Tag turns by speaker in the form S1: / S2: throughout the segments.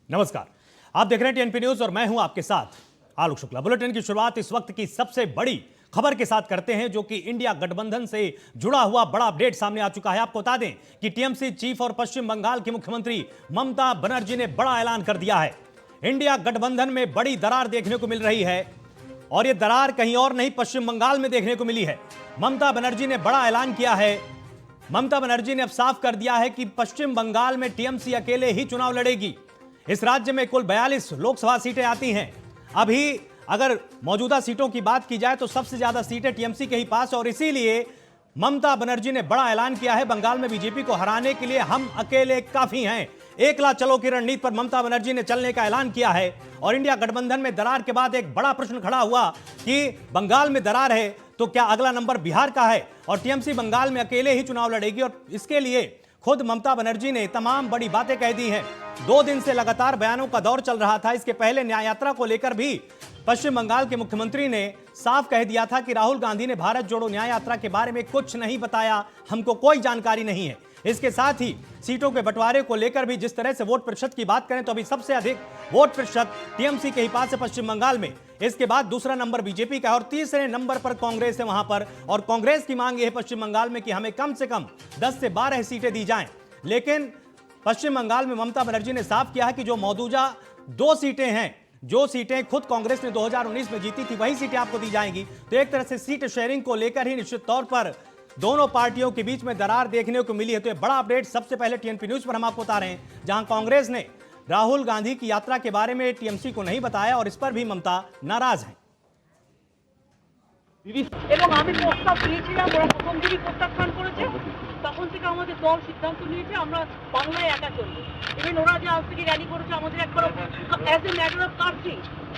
S1: नमस्कार, आप देख रहे हैं टीएनपी न्यूज और मैं हूं आपके साथ आलोक शुक्ला। बुलेटिन की शुरुआत इस वक्त की सबसे बड़ी खबर के साथ करते हैं, जो कि इंडिया गठबंधन से जुड़ा हुआ बड़ा अपडेट सामने आ चुका है। आपको बता दें कि टीएमसी चीफ और पश्चिम बंगाल की मुख्यमंत्री ममता बनर्जी ने बड़ा ऐलान कर दिया है। इंडिया गठबंधन में बड़ी दरार देखने को मिल रही है और यह दरार कहीं और नहीं, पश्चिम बंगाल में देखने को मिली है। ममता बनर्जी ने बड़ा ऐलान किया है। ममता बनर्जी ने अब साफ कर दिया है कि पश्चिम बंगाल में टीएमसी अकेले ही चुनाव लड़ेगी। इस राज्य में कुल 42 लोकसभा सीटें आती हैं। अभी अगर मौजूदा सीटों की बात की जाए तो सबसे ज्यादा सीटें टीएमसी के ही पास, और इसीलिए ममता बनर्जी ने बड़ा ऐलान किया है, बंगाल में बीजेपी को हराने के लिए हम अकेले काफी हैं। एकला चलो की रणनीति पर ममता बनर्जी ने चलने का ऐलान किया है। और इंडिया गठबंधन में दरार के बाद एक बड़ा प्रश्न खड़ा हुआ कि बंगाल में दरार है तो क्या अगला नंबर बिहार का है, और टीएमसी बंगाल में अकेले ही चुनाव लड़ेगी। और इसके लिए खुद ममता बनर्जी ने तमाम बड़ी बातें कह दी हैं। 2 दिन से लगातार बयानों का दौर चल रहा था। इसके पहले न्याय यात्रा को लेकर भी पश्चिम बंगाल के मुख्यमंत्री ने साफ कह दिया था कि राहुल गांधी ने भारत जोड़ो न्याय यात्रा के बारे में कुछ नहीं बताया, हमको कोई जानकारी नहीं है। इसके साथ ही सीटों के बंटवारे को लेकर भी जिस तरह से वोट प्रतिशत की बात करें तो अभी सबसे अधिक वोट प्रतिशत टीएमसी के ही पास है पश्चिम बंगाल में। इसके बाद दूसरा नंबर बीजेपी का है और तीसरे नंबर पर कांग्रेस है वहां पर। और कांग्रेस की मांग यह है पश्चिम बंगाल में कि हमें कम से कम 10 से 12 सीटें दी जाएं। लेकिन पश्चिम बंगाल में ममता बनर्जी ने साफ किया है कि जो मौजूदा 2 सीटें हैं, जो सीटें खुद कांग्रेस ने 2019 में जीती थी, वही सीटें आपको दी जाएंगी। तो एक तरह से सीट शेयरिंग को लेकर ही निश्चित तौर पर दोनों पार्टियों के बीच में दरार देखने को मिली है। तो ये बड़ा अपडेट सबसे पहले टीएनपी न्यूज पर हम आपको बता रहे हैं, जहां कांग्रेस ने राहुल गांधी की यात्रा के बारे में टीएमसी को नहीं बताया और इस पर भी ममता नाराज है।
S2: এবং আমি প্রস্তাব দিয়েছিলাম, ওরা প্রথম দিনই প্রত্যাখ্যান করেছে। তখন থেকে আমাদের দল সিদ্ধান্ত নিয়েছে আমরা বাংলায় একা চলবো। ইভেন ওরা যে আজ থেকে র্যালি করেছে আমাদের একবার as a matter of country,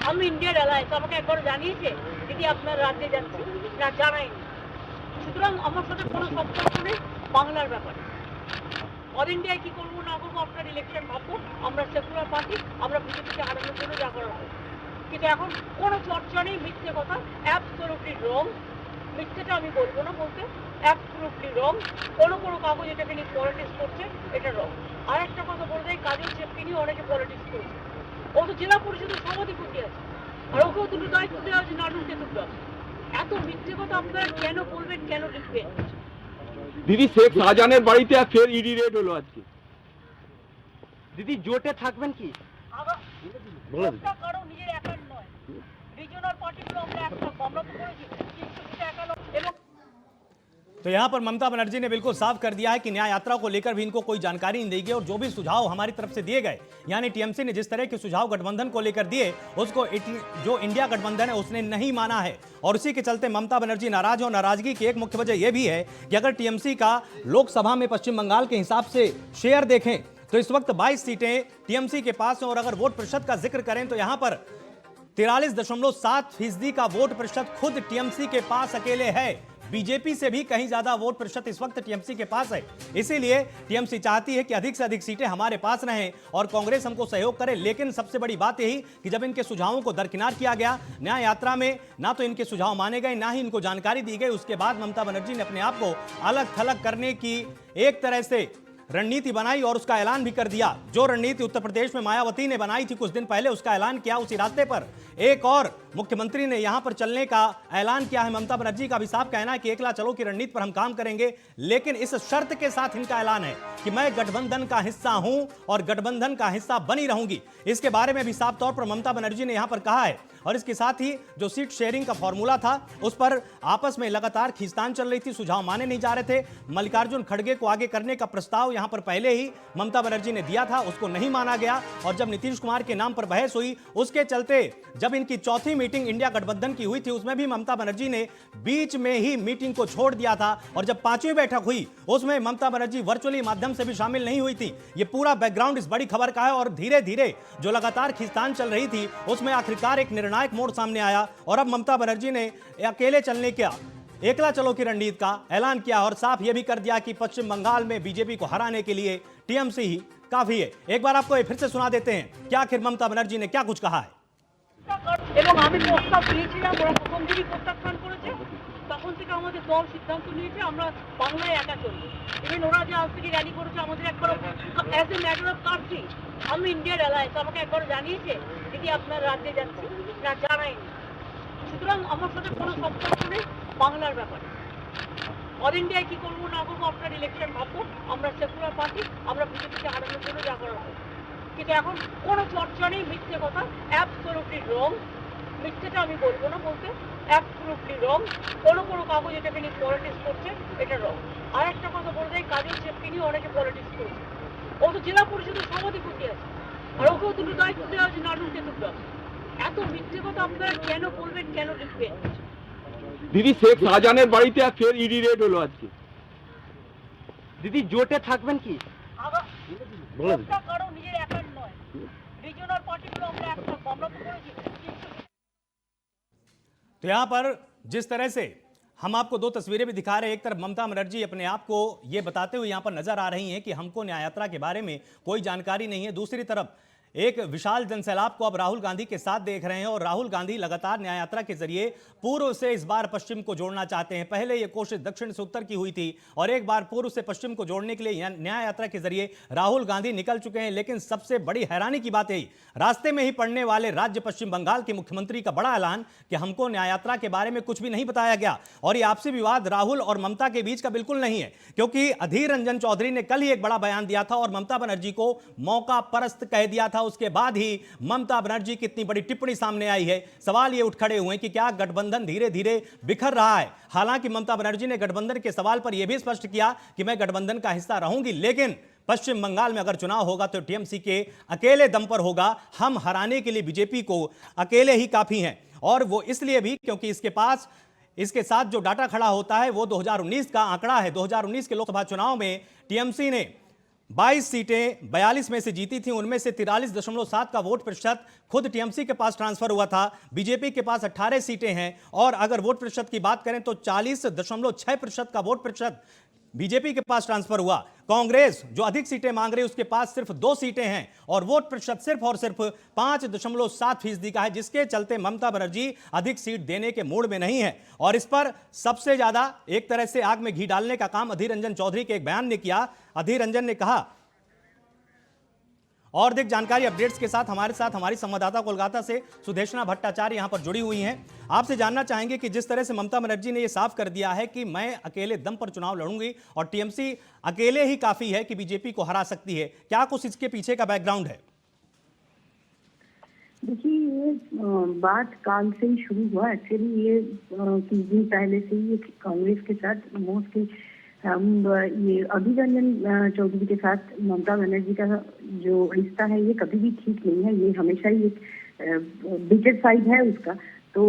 S2: আমি ইন্ডিয়ার অ্যালায়েন্স আমাকে একবার জানিয়েছে দিদি আপনার রাজ্যে যাচ্ছি, না জানায়নি। সুতরাং আমার সাথে কোনো সম্পর্ক নেই বাংলার ব্যাপারে। অল ইন্ডিয়ায় কি করবো না করবো আপনার ইলেকশন ভাববো, আমরা সেকুলার পার্টি, আমরা বিজেপিকে হারানোর জন্য যা করার হবে। কিন্তু এখন কোনো চর্চা নেই, মিথ্যে কথা, অ্যাবসলিউটলি রং। মিথ্যেটা আমি বলবো না বলতে, অ্যাবসলিউটলি রং। কোনো কাগজ এটাকে নিয়ে পলিটিক্স করছে, এটা রং। আর একটা কথা বলে দেয়, কাজের চেপকে নিয়ে অনেকে পলিটিক্স করছে। ও তো জেলা পরিষদের সভাধিপতি আছে, আর ওকেও দুটো দায়িত্ব দেওয়া হচ্ছে, নাটক তেতুলটা। এত মিথ্যে কথা আপনারা কেন বলবেন, কেন লিখবেন?
S3: দিদি, শেখ শাহজাহানের বাড়িতে ফের ইডি রেড হলো আজকে। দিদি, জোটে থাকবেন কি?
S2: কারো নিজের একার নয়, রিজিওনাল পার্টিগুলো আমরা একটা আমরা তো করেছি 300 একা লোক। এবং
S1: तो यहां पर ममता बनर्जी ने बिल्कुल साफ कर दिया है कि न्याय यात्रा को लेकर भी इनको कोई जानकारी नहीं देगी और जो भी सुझाव हमारी तरफ से दिए गए, यानी टीएमसी ने जिस तरह के सुझाव गठबंधन को लेकर दिए, उसको जो इंडिया गठबंधन है उसने नहीं माना है। और उसी के चलते ममता बनर्जी नाराज है। और नाराजगी की एक मुख्य वजह यह भी है कि अगर टीएमसी का लोकसभा में पश्चिम बंगाल के हिसाब से शेयर देखें तो इस वक्त 22 सीटें टीएमसी के पास हैं। और अगर वोट प्रतिशत का जिक्र करें तो यहां पर 43.7% का वोट प्रतिशत खुद टीएमसी के पास अकेले है। बीजेपी से भी कहीं ज्यादा वोट प्रतिशत इस वक्त टीएमसी के पास है। इसीलिए टीएमसी चाहती है कि अधिक से अधिक सीटें हमारे पास रहें और कांग्रेस हमको सहयोग करे। लेकिन सबसे बड़ी बात यही कि जब इनके सुझावों को दरकिनार किया गया न्याय यात्रा में, ना तो इनके सुझाव माने गए, ना ही इनको जानकारी दी गई। उसके बाद ममता बनर्जी ने अपने आप को अलग थलग करने की एक तरह से रणनीति बनाई और उसका ऐलान भी कर दिया। जो रणनीति उत्तर प्रदेश में मायावती ने बनाई थी कुछ दिन पहले, उसका ऐलान किया। उसी रास्ते पर एक और मुख्यमंत्री ने यहां पर चलने का ऐलान किया है। ममता बनर्जी का भी साफ कहना है कि एकला चलो की रणनीति पर हम काम करेंगे, लेकिन इस शर्त के साथ इनका ऐलान है कि मैं गठबंधन का हिस्सा हूं और गठबंधन का हिस्सा बनी रहूंगी। इसके बारे में भी साफ तौर पर ममता बनर्जी ने यहां पर कहा है। और इसके साथ ही जो सीट शेयरिंग का फॉर्मूला था उस पर आपस में लगातार खींचतान चल रही थी, सुझाव माने नहीं जा रहे थे। मल्लिकार्जुन खड़गे को आगे करने का प्रस्ताव यहां पर पहले ही ममता बनर्जी ने दिया था, उसको नहीं माना गया। और जब नीतीश कुमार के नाम पर बहस हुई, उसके चलते जब इनकी चौथी मीटिंग इंडिया गठबंधन की हुई थी, उसमें भी ममता बनर्जी ने बीच में ही मीटिंग को छोड़ दिया था। और जब 5वीं बैठक हुई उसमें ममता बनर्जी वर्चुअली माध्यम से भी शामिल नहीं हुई थी। यह पूरा बैकग्राउंड इस बड़ी खबर का है। और धीरे धीरे जो लगातार खींचतान चल रही थी उसमें आखिरकार एक निर्णायक मोड़ सामने आया और अब ममता बनर्जी ने अकेले चलने का, एकला चलो की रणनीति का ऐलान किया और साफ यह भी कर दिया कि पश्चिम बंगाल में बीजेपी को हराने के लिए टीएमसी ही काफी है। एक बार आपको फिर से सुना देते हैं कि आखिर ममता बनर्जी ने क्या कुछ कहा है।
S2: এবং আমি প্রস্তাব দিয়েছিলাম, ওরা প্রথম দিনই প্রত্যাখ্যান করেছে। তখন থেকে আমাদের দল সিদ্ধান্ত নিয়েছে আমরা বাংলায় একা চলবো। ইভেন ওরা যে আজ থেকে র্যালি করেছে আমাদের একবার as a matter of country, আমি ইন্ডিয়ার অ্যালায়েন্স আমাকে একবার জানিয়েছে দিদি আপনার রাজ্যে যাচ্ছি, না জানাইনি। সুতরাং আমার সাথে কোনো সম্পর্ক নেই বাংলার ব্যাপারে। অল ইন্ডিয়ায় কি করবো না করবো আপনার ইলেকশন ভাববো, আমরা সেকুলার পার্টি, আমরা বিজেপিকে হারানোর জন্য যা করার করবো। কিন্তু এখন কোনো চর্চা নেই, মিথ্যে কথা, অ্যাবসলিউটলি রং। মিথ্যেটা আমি বলবো না বলতে, অ্যাবসলিউটলি রং। কোনো কাগজ এটাকে নিয়ে পলিটিক্স করছে, এটা রং। আর একটা কথা বলে দেয়, কাজের চেপকে নিয়ে অনেকে পলিটিক্স করছে। ও তো জেলা পরিষদের সভাধিপতি আছে, আর ওকেও দুটো দায়িত্ব দেওয়া আছে নাটক দেখতে। এত মিথ্যে কথা আপনারা কেন বলবেন, কেন লিখবেন?
S3: দিদি শেখ শাহজাহানের বাড়িতে ফের ইডি রেড হলো আজকে।
S4: দিদি জোটে থাকবেন কি?
S2: ভোটটা কারো নিজের একার নয়, রিজিওনাল পার্টিগুলো আমরা একটা আমরা তো করেছি।
S1: तो यहां पर जिस तरह से हम आपको दो तस्वीरें भी दिखा रहे हैं, एक तरफ ममता बनर्जी अपने आप को ये बताते हुए यहां पर नजर आ रही हैं कि हमको न्याय यात्रा के बारे में कोई जानकारी नहीं है, दूसरी तरफ एक विशाल जनसैलाब को अब राहुल गांधी के साथ देख रहे हैं और राहुल गांधी लगातार न्याय यात्रा के जरिए पूर्व से इस बार पश्चिम को जोड़ना चाहते हैं। पहले यह कोशिश दक्षिण से उत्तर की हुई थी और एक बार पूर्व से पश्चिम को जोड़ने के लिए न्याय यात्रा के जरिए राहुल गांधी निकल चुके हैं। लेकिन सबसे बड़ी हैरानी की बात यही, रास्ते में ही पड़ने वाले राज्य पश्चिम बंगाल के मुख्यमंत्री का बड़ा ऐलान कि हमको न्याय यात्रा के बारे में कुछ भी नहीं बताया गया। और यह आपसी विवाद राहुल और ममता के बीच का बिल्कुल नहीं है, क्योंकि अधीर रंजन चौधरी ने कल ही एक बड़ा बयान दिया था और ममता बनर्जी को मौका परस्त कह दिया था। उसके बाद ही ममता बनर्जी की इतनी बड़ी टिप्पणी सामने आई है। सवाल ये उठ खड़े हुए कि क्या गठबंधन धीरे धीरे बिखर रहा है। हालांकि ममता बनर्जी ने गठबंधन के सवाल पर यह भी स्पष्ट किया कि मैं गठबंधन का हिस्सा रहूंगी, लेकिन पश्चिम बंगाल में अगर चुनाव होगा तो टीएमसी के अकेले दम पर होगा। हम हराने के लिए बीजेपी को अकेले ही काफी हैं, और वो इसलिए भी क्योंकि इसके साथ जो डाटा खड़ा होता है वो 2019 का आंकड़ा है। 2019 के लोकसभा चुनाव में टीएमसी ने 22 सीटें 42 में से जीती थी, उनमें से 43.7 का वोट प्रतिशत खुद टीएमसी के पास ट्रांसफर हुआ था। बीजेपी के पास 18 सीटें हैं और अगर वोट प्रतिशत की बात करें तो 40.6% का वोट प्रतिशत बीजेपी के पास ट्रांसफर हुआ। कांग्रेस जो अधिक सीटें मांग रही है उसके पास सिर्फ 2 सीटें हैं और वोट प्रतिशत सिर्फ और सिर्फ 5.7% का है, जिसके चलते ममता बनर्जी अधिक सीट देने के मूड में नहीं है। और इस पर सबसे ज्यादा एक तरह से आग में घी डालने का काम अधीर रंजन चौधरी के एक बयान ने किया। अधीर रंजन ने कहा, और अधिक जानकारी अपडेट्स के साथ हमारी संवाददाता कोलकाता से सुदेशना भट्टाचार्य यहां पर जुड़ी हुई हैं। आपसे जानना चाहेंगे कि जिस तरह से ममता बनर्जी ने यह साफ कर दिया है कि मैं अकेले दम पर चुनाव लड़ूंगी और टीएमसी अकेले ही काफी है कि बीजेपी को हरा सकती है, क्या कुछ इसके पीछे का बैकग्राउंड है?
S5: देखिए, ये बात काल से ही शुरू हुआ। एक्चुअली ये कुछ दिन पहले से ही कांग्रेस के साथ मोस्टली हम ये अधीर रंजन चौधरी के साथ ममता बनर्जी का जो रिश्ता है ये कभी भी ठीक नहीं है। ये हमेशा ही एक बिटर साइड है उसका। तो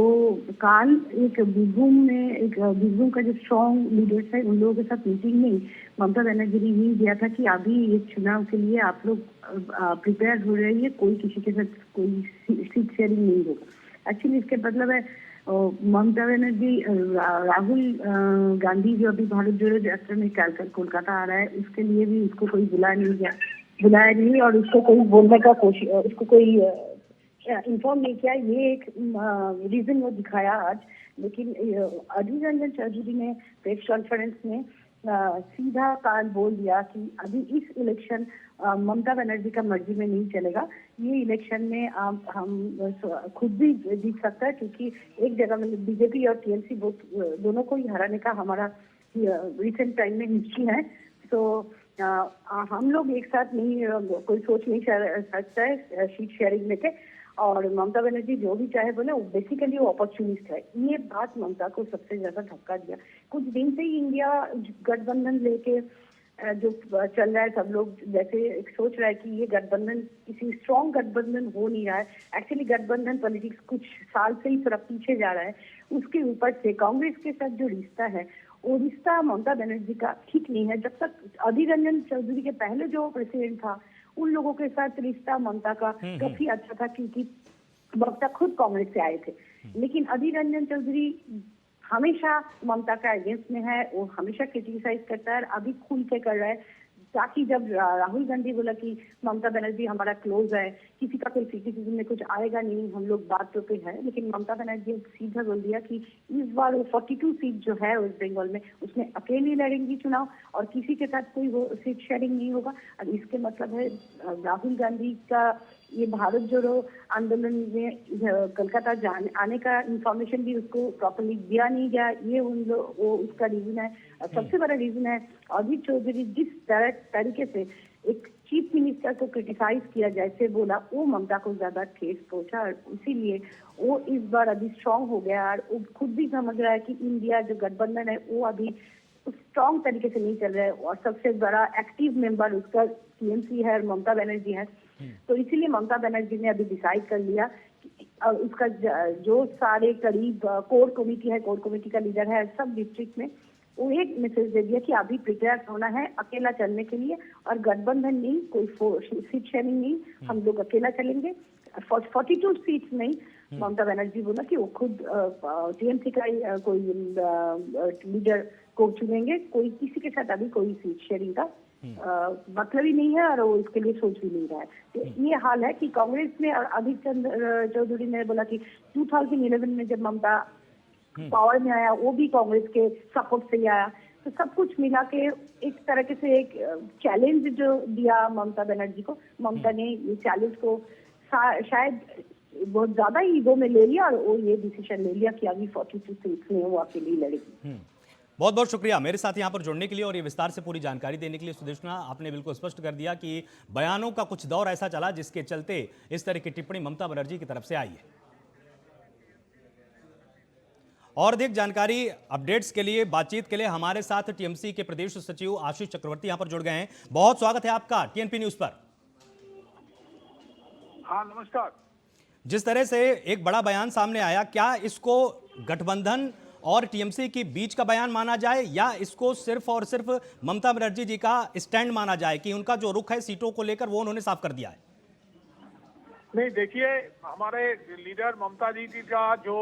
S5: काल एक बीरभूम का जो स्ट्रॉन्ग लीडर्स है उन लोगों के साथ मीटिंग में ममता बनर्जी ने ये दिया था कि अभी ये चुनाव के लिए आप लोग प्रिपेयर हो रही है, कोई किसी के साथ कोई सीट शेयरिंग नहीं होगा। एक्चुअली इसके मतलब है ममता बनर्जी राहुल गांधी जो अभी भारत जोड़ो यात्रा में कोलकाता आ रहा है उसके लिए भी उसको कोई बुलाया नहीं और उसको कोई बोलने का कोशिश, उसको कोई इन्फॉर्म नहीं किया। ये एक रीजन वो दिखाया आज। लेकिन अधीर रंजन चौधरी ने प्रेस कॉन्फ्रेंस में सीधा काल बोल दिया कि अभी इस इलेक्शन ममता बनर्जी का मर्जी में नहीं चलेगा। ये इलेक्शन में हम खुद भी जीत सकता है, क्योंकि एक जगह में बीजेपी और टीएमसी दोनों को ही हराने का हमारा रिसेंट टाइम में हिस्ट्री है। तो हम लोग एक साथ नहीं कोई सोच नहीं सकता है सीट शेयरिंग लेके। और ममता बनर्जी जो भी चाहे बोले, वो बेसिकली वो अपॉर्चुनिस्ट है। ये बात ममता को सबसे ज्यादा धक्का दिया। कुछ दिन से ही इंडिया गठबंधन लेके जो चल रहा है, सब लोग जैसे सोच रहा है कि ये गठबंधन किसी स्ट्रॉन्ग गठबंधन हो नहीं रहा है। एक्चुअली गठबंधन पॉलिटिक्स कुछ साल से ही थोड़ा पीछे जा रहा है। उसके ऊपर से कांग्रेस के साथ जो रिश्ता है वो रिश्ता ममता बनर्जी का ठीक नहीं है। जब तक अधीर रंजन चौधरी के पहले जो प्रेसिडेंट था उन लोगों के साथ रिश्ता ममता का काफी अच्छा था, क्योंकि ममता खुद कांग्रेस से आए थे। लेकिन अधीर रंजन चौधरी हमेशा ममता का अगेंस्ट में है, वो हमेशा क्रिटिसाइज करता है, अभी खुल के कर रहा है। ताकि जब राहुल गांधी बोला कि ममता बनर्जी हमारा क्लोज है, किसी का कोई क्रिटिसिज्म में कुछ आएगा नहीं, हम लोग बात तो पे है, लेकिन ममता बनर्जी ने सीधा बोल दिया कि इस बार वो 42 सीट जो है वेस्ट बंगाल में उसमें अकेली लड़ेंगी चुनाव और किसी के साथ कोई वो सीट शेयरिंग नहीं होगा। और इसके मतलब है राहुल गांधी का ये भारत जोड़ो आंदोलन में कोलकाता आने का इंफॉर्मेशन भी उसको प्रॉपर्ली दिया नहीं गया, ये वो उसका रीजन है। सबसे बड़ा रीजन है अजीत चौधरी जिस तरीके से एक चीफ मिनिस्टर को क्रिटिसाइज किया जैसे बोला, वो ममता को ज्यादा ठेस पहुंचा और इसीलिए वो इस बार अभी स्ट्रांग हो गया और वो खुद भी समझ रहा है कि इंडिया जो गठबंधन है वो अभी स्ट्रांग तरीके से नहीं चल रहा है और सबसे बड़ा एक्टिव मेंबर उसका टीएमसी है और ममता बनर्जी है। तो इसीलिए ममता बनर्जी ने अभी डिसाइड कर लिया कि उसका जो सारे करीब कोर कमेटी है, कोर कमेटी का लीडर है सब डिस्ट्रिक्ट में, वो एक मैसेज दे दिया कि अभी प्रिपेयर होना है अकेला चलने के लिए और गठबंधन नहीं, कोई सीट शेयरिंग नहीं, हम लोग अकेला चलेंगे। 42 सीट्स नहीं, ममता बनर्जी बोला कि वो खुद टीएमसी का कोई लीडर को चुनेंगे, कोई किसी के साथ अभी कोई सीट शेयरिंग का मतलब ही नहीं है और वो इसके लिए सोच भी नहीं रहा है। तो ये हाल है कि कांग्रेस में और अधीर चौधरी ने बोला कि 2011 में जब ममता पावर में आया वो भी कांग्रेस के सपोर्ट से ही आया, तो सब कुछ मिला के एक तरह से एक चैलेंज जो दिया ममता बनर्जी को, ममता ने ये चैलेंज को शायद बहुत ज्यादा ईगो में ले लिया और वो ये डिसीजन ले लिया कि अभी 42 सीट्स में वो अकेली लड़ेगी।
S1: बहुत बहुत शुक्रिया मेरे साथ यहाँ पर जुड़ने के लिए और ये विस्तार से पूरी जानकारी देने के लिए। सुदेशना, आपने बिल्कुल स्पष्ट कर दिया कि बयानों का कुछ दौर ऐसा चला जिसके चलते इस तरह की टिप्पणी ममता बनर्जी की तरफ से आई है। और अधिक जानकारी, अपडेट्स के लिए, बातचीत के लिए हमारे साथ टीएमसी के प्रदेश सचिव आशीष चक्रवर्ती यहां पर जुड़ गए हैं। बहुत स्वागत है आपका टीएनपी न्यूज पर।
S6: हाँ, नमस्कार।
S1: जिस तरह से एक बड़ा बयान सामने आया, क्या इसको गठबंधन और टीएमसी के बीच का बयान माना जाए या इसको सिर्फ और सिर्फ ममता बनर्जी जी का स्टैंड माना जाए कि उनका जो रुख है सीटों को लेकर वो उन्होंने साफ कर दिया है?
S6: नहीं, देखिए, हमारे लीडर ममता जी की का जो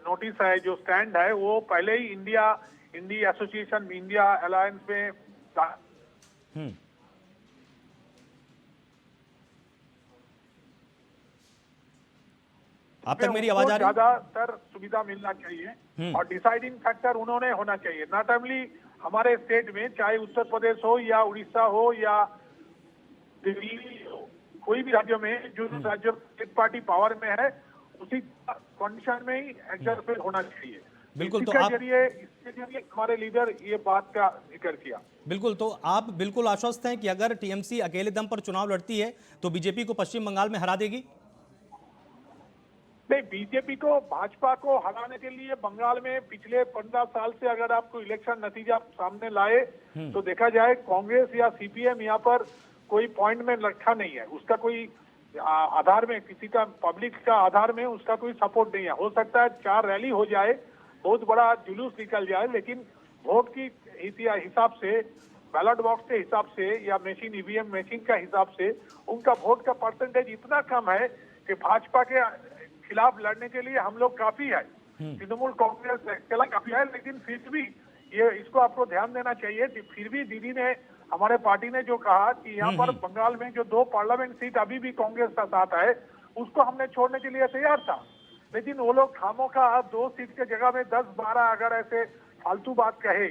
S6: नोटिस है, जो स्टैंड है, वो पहले ही इंडिया एसोसिएशन, इंडिया अलायंस में
S1: आप तक मेरी आवाज आ रही है?
S6: ज्यादातर सुविधा मिलना चाहिए और डिसाइडिंग फैक्टर उन्होंने होना चाहिए। नॉट ओनली हमारे स्टेट में, चाहे उत्तर प्रदेश हो या उड़ीसा हो या दिल्ली, कोई भी राज्य में जो राज्य एक पार्टी पावर में है उसी कंडीशन में ही एग्जाम्पल होना चाहिए।
S1: बिल्कुल। तो
S6: इसके जरिए हमारे लीडर ये बात का जिक्र किया।
S1: बिल्कुल। तो आप बिल्कुल आश्वस्त हैं कि अगर टीएमसी अकेले दम पर चुनाव लड़ती है तो बीजेपी को पश्चिम बंगाल में हरा देगी?
S6: नहीं, बीजेपी को, भाजपा को हराने के लिए बंगाल में पिछले 15 साल से अगर आपको इलेक्शन नतीजा सामने लाए तो देखा जाए कांग्रेस या सीपीएम यहाँ पर कोई पॉइंट में रखा नहीं है, उसका कोई आधार में, किसी का पब्लिक का आधार में उसका कोई सपोर्ट नहीं है। हो सकता है 4 रैली हो जाए, बहुत बड़ा जुलूस निकल जाए, लेकिन वोट की हिसाब से, बैलेट बॉक्स के हिसाब से या मशीन, ईवीएम मशीन का हिसाब से उनका वोट का परसेंटेज इतना कम है कि भाजपा के खिलाफ लड़ने के लिए हम लोग काफी है। तृणमूल कांग्रेस अकेला काफी है, लेकिन फिर भी ये इसको आपको ध्यान देना चाहिए। फिर भी दीदी ने, हमारे पार्टी ने जो कहा कि यहाँ पर बंगाल में जो 2 पार्लियामेंट सीट अभी भी कांग्रेस का साथ है, उसको हमने छोड़ने के लिए तैयार था, लेकिन वो लोग खामों का 2 सीट के जगह में 10-12 अगर ऐसे फालतू बात कहे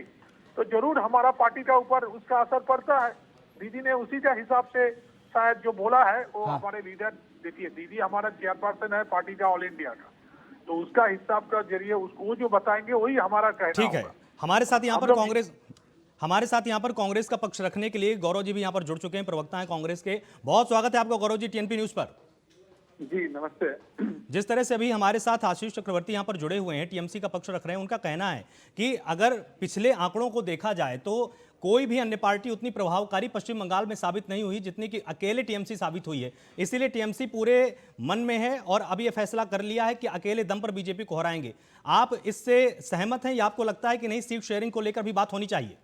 S6: तो जरूर हमारा पार्टी का ऊपर उसका असर पड़ता है। दीदी ने उसी के हिसाब से शायद जो बोला है वो हमारे लीडर, देखिए दीदी हमारा चेयरपर्सन है पार्टी का ऑल इंडिया का, तो उसका हिसाब का जरिए उसको जो बताएंगे वही हमारा कहना
S1: ठीक है। हमारे साथ यहाँ पर कांग्रेस का पक्ष रखने के लिए गौरव जी भी यहाँ पर जुड़ चुके हैं, प्रवक्ता हैं कांग्रेस के। बहुत स्वागत है आपका गौरव जी टीएनपी न्यूज पर।
S6: जी नमस्ते।
S1: जिस तरह से अभी हमारे साथ आशीष चक्रवर्ती यहाँ पर जुड़े हुए हैं, टीएमसी का पक्ष रख रहे हैं, उनका कहना है कि अगर पिछले आंकड़ों को देखा जाए तो कोई भी अन्य पार्टी उतनी प्रभावकारी पश्चिम बंगाल में साबित नहीं हुई जितनी कि अकेले टीएमसी साबित हुई है। इसीलिए टीएमसी पूरे मन में है और अब ये फैसला कर लिया है कि अकेले दम पर बीजेपी को हराएंगे। आप इससे सहमत हैं या आपको लगता है कि नहीं, सीट शेयरिंग को लेकर भी बात होनी चाहिए?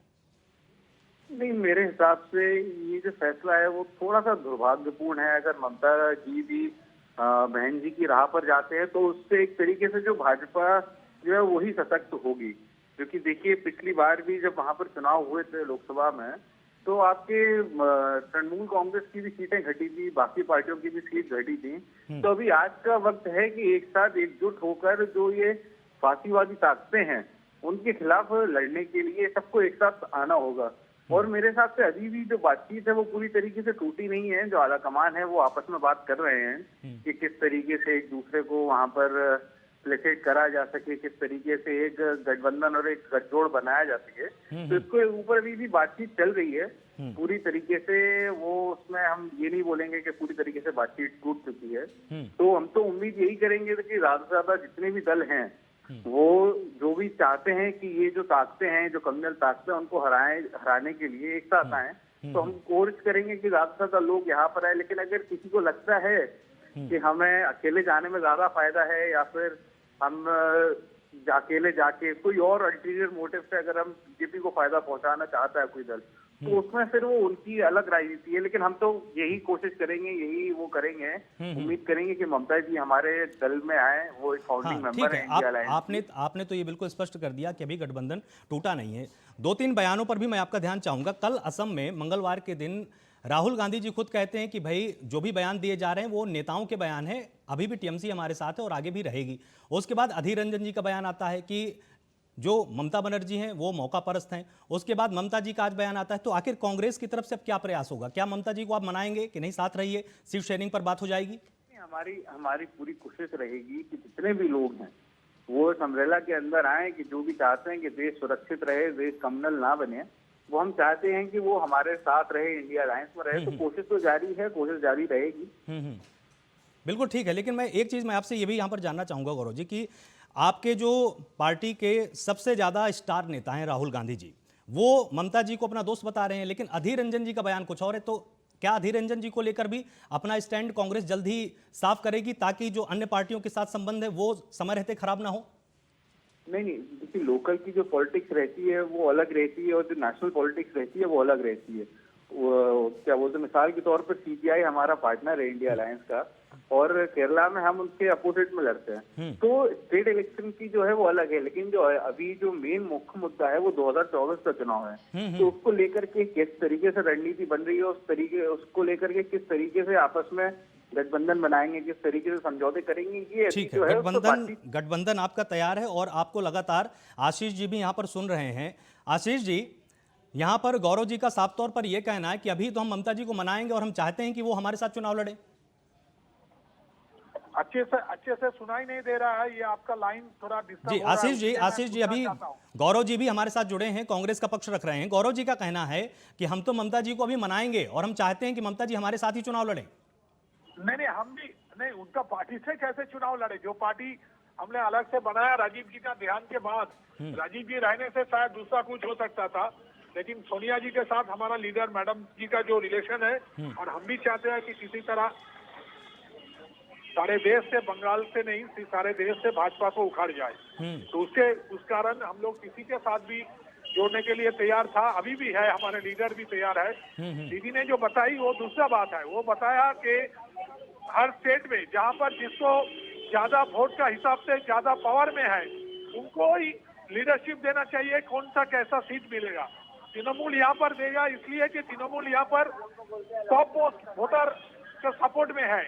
S7: नहीं, मेरे हिसाब से ये जो फैसला है वो थोड़ा सा दुर्भाग्यपूर्ण है। अगर ममता जी भी बहन जी की राह पर जाते हैं तो उससे एक तरीके से जो भाजपा जो है वही सशक्त होगी, क्योंकि देखिए पिछली बार भी जब वहां पर चुनाव हुए थे लोकसभा में, तो आपके तृणमूल कांग्रेस की भी सीटें घटी थी, बाकी पार्टियों की भी सीट घटी थी। तो अभी आज का वक्त है कि एक साथ एकजुट होकर जो ये फासीवादी ताकतें हैं उनके खिलाफ लड़ने के लिए सबको एक साथ आना होगा। और मेरे हिसाब से अभी भी जो बातचीत है वो पूरी तरीके से टूटी नहीं है। जो आला कमान है वो आपस में बात कर रहे हैं कि किस तरीके से एक दूसरे को वहां पर प्लेसेट करा जा सके, किस तरीके से एक गठबंधन और एक गठजोड़ बनाया जा सके। तो इसके ऊपर अभी भी बातचीत चल रही है पूरी तरीके से। वो उसमें हम ये नहीं बोलेंगे कि पूरी तरीके से बातचीत टूट चुकी है। तो हम तो उम्मीद यही करेंगे कि ज्यादा से ज्यादा जितने भी दल हैं वो जो भी चाहते हैं कि ये जो ताकतें हैं, जो कम्युनल ताकतें, उनको हराने के लिए एक साथ आए। तो हम कोशिश करेंगे कि ज्यादा से ज्यादा लोग यहाँ पर आए। लेकिन अगर किसी को लगता है कि हमें अकेले जाने में ज्यादा फायदा है या फिर हम अकेले जाके कोई और अल्टीरियर मोटिव से अगर हम बीजेपी को फायदा पहुंचाना चाहता है कोई दल, तो उसमें फिर वो उनकी अलग राजनीति है। लेकिन हम तो यही कोशिश करेंगे, यही वो करेंगे, उम्मीद करेंगे कि ममता जी हमारे दल में आए। वो एक फाउंडिंग मेंबर है इंडिया अलायंस।
S1: आपने तो ये बिल्कुल स्पष्ट कर दिया कि अभी गठबंधन टूटा नहीं है। 2-3 बयानों पर भी मैं आपका ध्यान चाहूंगा। कल असम में मंगलवार के दिन राहुल गांधी जी खुद कहते हैं कि भाई जो भी बयान दिए जा रहे हैं वो नेताओं के बयान है, अभी भी टीएमसी हमारे साथ है और आगे भी रहेगी। उसके बाद अधीर रंजन जी का बयान आता है कि जो ममता बनर्जी हैं वो मौका परस्त हैं। उसके बाद ममता जी का आज बयान आता है। तो आखिर कांग्रेस की तरफ से अब क्या प्रयास होगा? क्या ममता जी को आप मनाएंगे कि नहीं साथ रहिए, सीट शेयरिंग पर बात हो जाएगी?
S7: हमारी पूरी कोशिश रहेगी कि जितने भी लोग हैं वो इस अम्ब्रेला के अंदर आए, कि जो भी चाहते हैं कि देश सुरक्षित रहे, देश कम्युनल ना बने, वो हम चाहते हैं कि वो हमारे साथ रहे, इंडिया अलायंस में रहे। तो कोशिश तो जारी है, कोशिश जारी रहेगी।
S1: बिल्कुल ठीक है। लेकिन मैं एक चीज मैं आपसे ये भी यहाँ पर जानना चाहूंगा गौरव जी कि आपके जो पार्टी के सबसे ज्यादा स्टार नेता हैं राहुल गांधी जी, वो ममता जी को अपना दोस्त बता रहे हैं, लेकिन अधीर रंजन जी का बयान कुछ और है। तो क्या अधीर रंजन जी को लेकर भी अपना स्टैंड कांग्रेस जल्द ही साफ करेगी ताकि जो अन्य पार्टियों के साथ संबंध है वो समय रहते खराब ना हो?
S7: नहीं, देखिए लोकल की जो पॉलिटिक्स रहती है वो अलग रहती है और जो नेशनल पॉलिटिक्स रहती है वो अलग रहती है। वो क्या बोलते हैं, मिसाल के तौर पर सीपीआई हमारा पार्टनर है इंडिया अलायंस का, और केरला में हम उनके अपोजिट में लड़ते हैं। तो स्टेट इलेक्शन की जो है वो अलग है। लेकिन जो अभी जो मेन मुख्य मुद्दा है वो 2024 का चुनाव है। तो उसको लेकर के किस तरीके से रणनीति बन रही है, उसको लेकर के किस तरीके से आपस में गठबंधन बनाएंगे, किस तरीके से समझौते करेंगे, ये
S1: ठीक है। गठबंधन आपका तैयार है और आपको लगातार आशीष जी भी यहाँ पर सुन रहे हैं। आशीष जी, यहाँ पर गौरव जी का साफ तौर पर यह कहना है कि अभी तो हम ममता जी को मनाएंगे और हम चाहते हैं कि वो हमारे साथ चुनाव लड़े।
S6: अच्छे से सुनाई नहीं दे रहा है, ये आपका लाइन थोड़ा डिस्टर्ब
S1: जी।
S6: हो रहा है।
S1: आशीष जी अभी गौरव जी भी हमारे साथ जुड़े हैं, कांग्रेस का पक्ष रख रहे हैं। गौरव जी का कहना है कि हम तो ममता जी को अभी मनाएंगे और हम चाहते हैं कि ममता जी हमारे साथ ही चुनाव लड़े।
S6: नहीं, हम भी नहीं, उनका पार्टी से कैसे चुनाव लड़े? जो पार्टी हमने अलग से बनाया राजीव जी का देहांत के बाद, राजीव जी रहने से शायद दूसरा कुछ हो सकता था, लेकिन सोनिया जी के साथ हमारा लीडर मैडम जी का जो रिलेशन है, और हम भी चाहते हैं कि किसी तरह सारे देश से, बंगाल से नहीं सारे देश से भाजपा को उखाड़ जाए। तो उस कारण हम लोग किसी के साथ भी जोड़ने के लिए तैयार था, अभी भी है, हमारे लीडर भी तैयार है। दीदी ने जो बताई वो दूसरा बात है। वो बताया कि हर स्टेट में जहां पर जिसको ज्यादा वोट का हिसाब से ज्यादा पावर में है उनको ही लीडरशिप देना चाहिए। कौन सा कैसा सीट मिलेगा, तृणमूल यहाँ पर देगा, इसलिए कि तृणमूल यहाँ पर टॉप मोस्ट वोटर के सपोर्ट में है।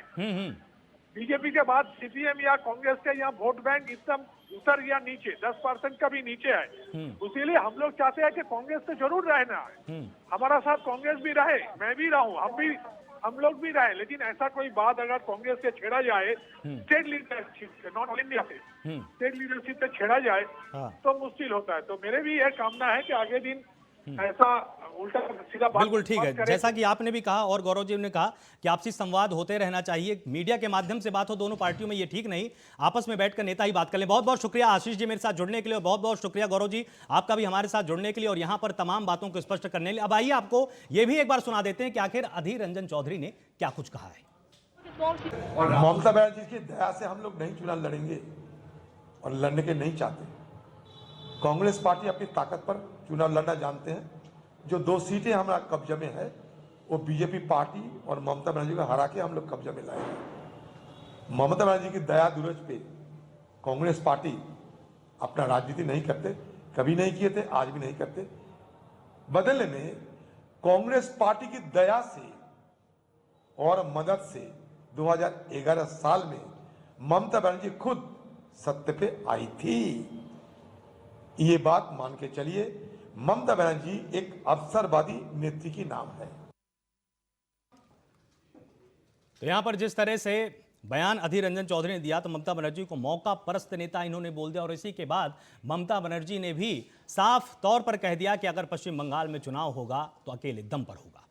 S6: बीजेपी के बाद सीपीएम या कांग्रेस के यहाँ वोट बैंक एकदम उतर या नीचे 10% का भी नीचे है। इसीलिए हम लोग चाहते हैं कि कांग्रेस से जरूर रहना है, हमारा साथ कांग्रेस भी रहे, मैं भी रहूं, हम लोग भी रहे। लेकिन ऐसा कोई बात अगर कांग्रेस से छेड़ा जाए, स्टेट लीडरशिप से, नॉट ऑल इंडिया से, स्टेट लीडरशिप से छेड़ा जाए तो मुश्किल होता है। तो मेरे भी यह कामना है कि आगे दिन ऐसा उल्टा सीधा बात
S1: बिल्कुल ठीक है। जैसा कि आपने भी कहा और गौरव जी ने कहा कि आपसी संवाद होते रहना चाहिए, मीडिया के माध्यम से बात हो दोनों पार्टियों में, ये ठीक नहीं, आपस में बैठकर नेता ही बात कर लें। बहुत बहुत शुक्रिया आशीष जी मेरे साथ जुड़ने के लिए, और बहुत बहुत शुक्रिया गौरव जी आपका भी हमारे साथ जुड़ने के लिए और यहाँ पर तमाम बातों को स्पष्ट करने के लिए। अब आइए आपको ये भी एक बार सुना देते हैं कि आखिर अधीर रंजन चौधरी ने क्या कुछ कहा है।
S8: और ममता बनर्जी की दया से हम लोग नहीं चुनाव लड़ेंगे और लड़ने के नहीं चाहते। कांग्रेस पार्टी अपनी ताकत पर चुनाव लड़ना जानते हैं। जो 2 सीटें हमारा कब्जे में है वो बीजेपी पार्टी और ममता बनर्जी को हरा के हम लोग कब्जे में लाएंगे। ममता बनर्जी की दया दुरज पे कांग्रेस पार्टी अपना राजनीति नहीं करते, कभी नहीं किए थे, आज भी नहीं करते। बदले में कांग्रेस पार्टी की दया से और मदद से 2011 साल में ममता बनर्जी खुद सत्य पे आई थी। ये बात मान के चलिए, ममता बनर्जी एक अवसरवादी नेत्री की नाम है।
S1: तो यहां पर जिस तरह से बयान अधीर रंजन चौधरी ने दिया तो ममता बनर्जी को मौका परस्त नेता इन्होंने बोल दिया, और इसी के बाद ममता बनर्जी ने भी साफ तौर पर कह दिया कि अगर पश्चिम बंगाल में चुनाव होगा तो अकेले दम पर होगा।